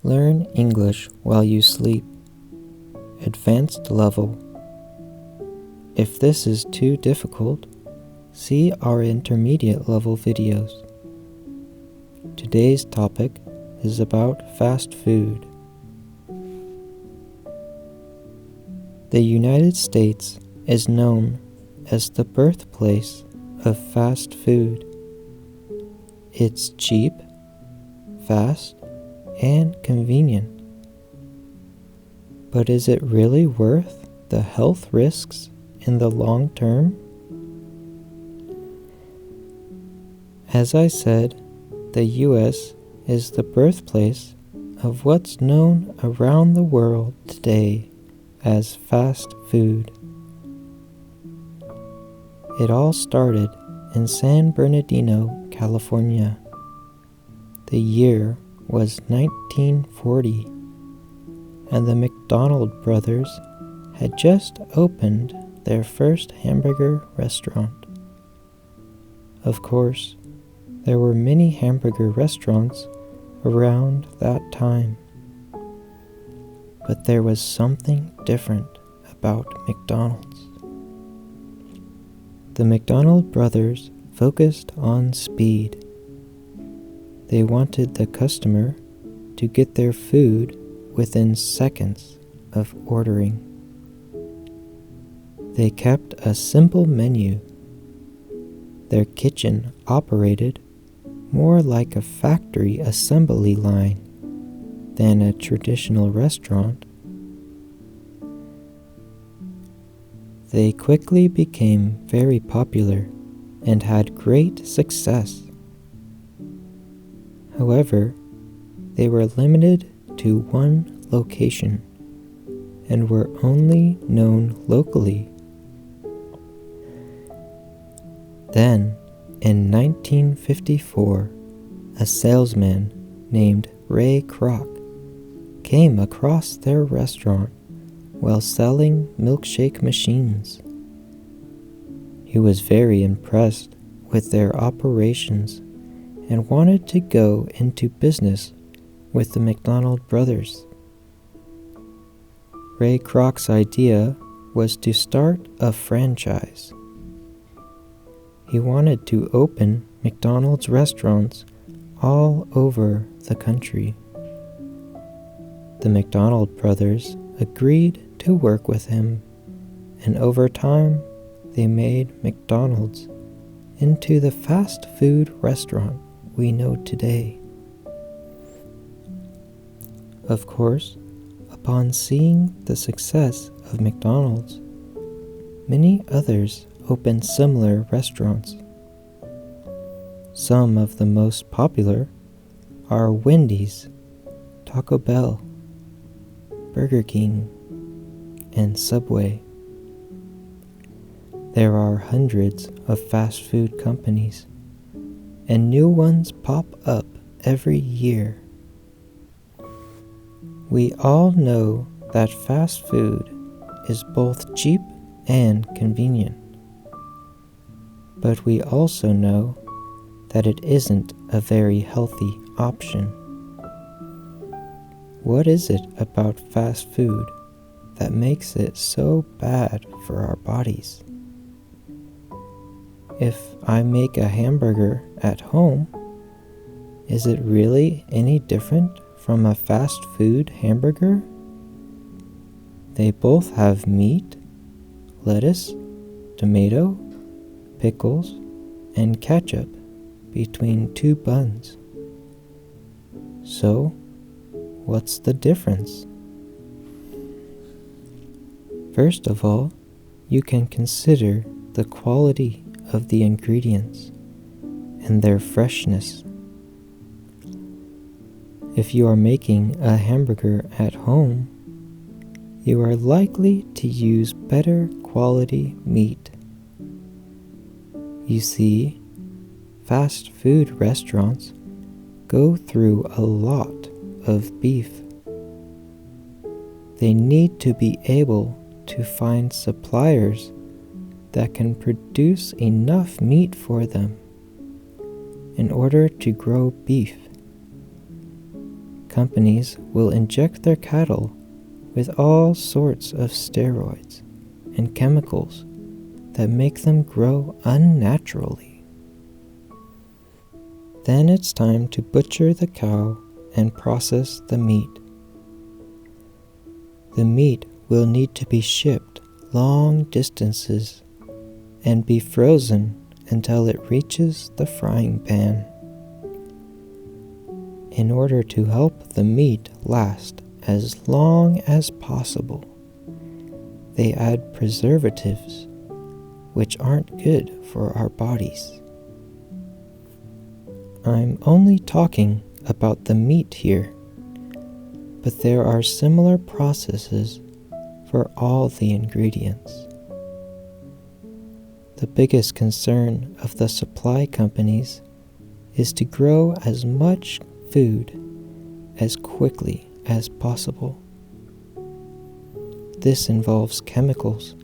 Learn English while you sleep. Advanced level. If this is too difficult, see our intermediate level videos. Today's topic is about fast food. The United States is known as the birthplace of fast food. It's cheap, fast, and convenient. But is it really worth the health risks in the long term? As I said, the US is the birthplace of what's known around the world today as fast food. It all started in San Bernardino, California. The year was 1940, and the McDonald brothers had just opened their first hamburger restaurant. Of course, there were many hamburger restaurants around that time, but there was something different about McDonald's. The McDonald brothers focused on speed. They wanted the customer to get their food within seconds of ordering. They kept a simple menu. Their kitchen operated more like a factory assembly line than a traditional restaurant. They quickly became very popular and had great success. However, they were limited to one location and were only known locally. Then, in 1954, a salesman named Ray Kroc came across their restaurant while selling milkshake machines. He was very impressed with their operations and wanted to go into business with the McDonald brothers. Ray Kroc's idea was to start a franchise. He wanted to open McDonald's restaurants all over the country. The McDonald brothers agreed to work with him, and over time, they made McDonald's into the fast food restaurant we know today. Of course, upon seeing the success of McDonald's, many others opened similar restaurants. Some of the most popular are Wendy's, Taco Bell, Burger King, and Subway. There are hundreds of fast food companies, and new ones pop up every year. We all know that fast food is both cheap and convenient, but we also know that it isn't a very healthy option. What is it about fast food that makes it so bad for our bodies? If I make a hamburger at home, is it really any different from a fast food hamburger? They both have meat, lettuce, tomato, pickles, and ketchup between two buns. So, what's the difference? First of all, you can consider the quality of the ingredients and their freshness. If you are making a hamburger at home, you are likely to use better quality meat. You see, fast food restaurants go through a lot of beef. They need to be able to find suppliers that can produce enough meat for them in order to grow beef. companies will inject their cattle with all sorts of steroids and chemicals that make them grow unnaturally. Then it's time to butcher the cow and process the meat. The meat will need to be shipped long distances and be frozen until it reaches the frying pan. In order to help the meat last as long as possible, they add preservatives, which aren't good for our bodies. I'm only talking about the meat here, but there are similar processes for all the ingredients. The biggest concern of the supply companies is to grow as much food as quickly as possible. This involves chemicals,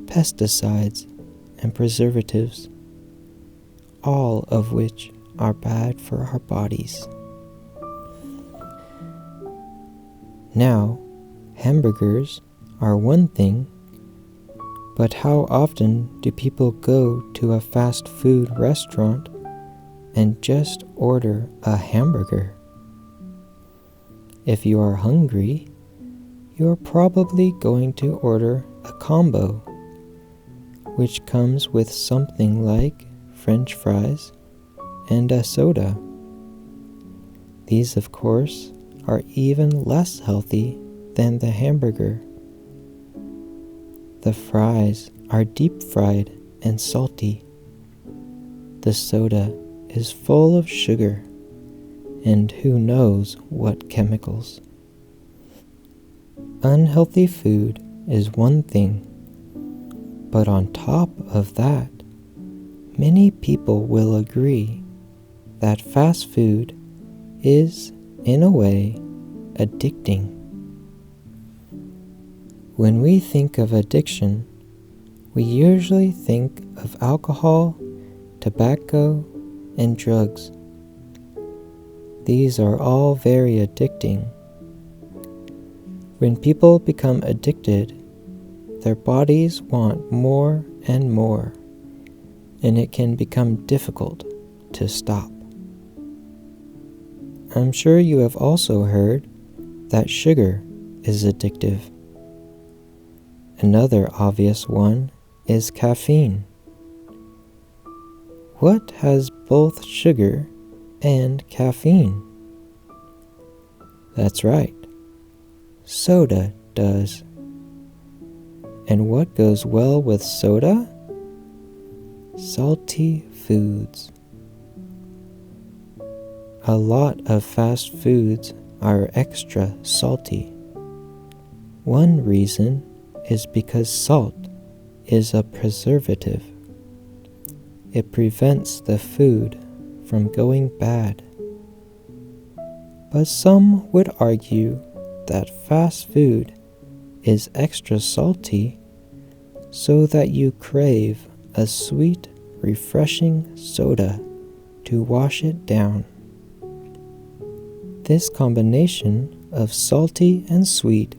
pesticides, and preservatives, all of which are bad for our bodies. Now, hamburgers are one thing, but how often do people go to a fast food restaurant and just order a hamburger? If you are hungry, you're probably going to order a combo, which comes with something like French fries and a soda. These, of course, are even less healthy than the hamburger. The fries are deep fried and salty. The soda is full of sugar and who knows what chemicals. Unhealthy food is one thing, but on top of that, many people will agree that fast food is, in a way, addicting. When we think of addiction, we usually think of alcohol, tobacco, and drugs. These are all very addicting. When people become addicted, their bodies want more and more, and it can become difficult to stop. I'm sure you have also heard that sugar is addictive. Another obvious one is caffeine. What has both sugar and caffeine? That's right, soda does. And what goes well with soda? Salty foods. A lot of fast foods are extra salty. One reason is because salt is a preservative. It prevents the food from going bad. But some would argue that fast food is extra salty so that you crave a sweet, refreshing soda to wash it down. This combination of salty and sweet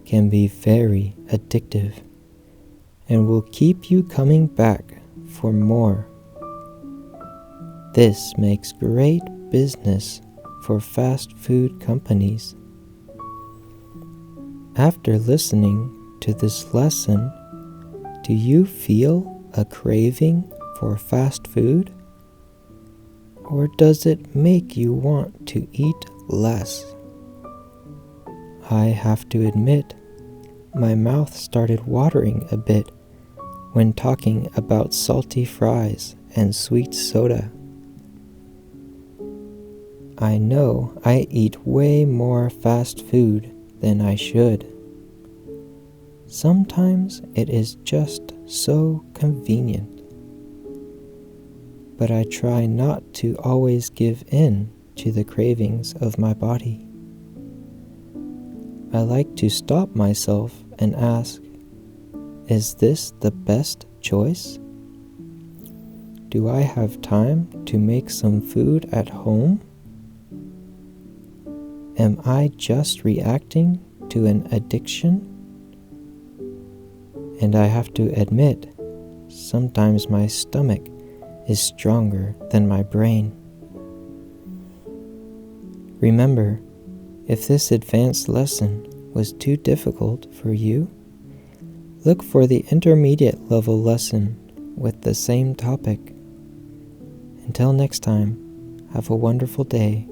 can be very addictive and will keep you coming back for more. This makes great business for fast food companies. After listening to this lesson, do you feel a craving for fast food? Or does it make you want to eat less? I have to admit, my mouth started watering a bit when talking about salty fries and sweet soda. I know I eat way more fast food than I should. Sometimes it is just so convenient. But I try not to always give in to the cravings of my body. I like to stop myself and ask, is this the best choice? Do I have time to make some food at home? Am I just reacting to an addiction? And I have to admit, sometimes my stomach is stronger than my brain. Remember, if this advanced lesson was too difficult for you, look for the intermediate level lesson with the same topic. Until next time, have a wonderful day.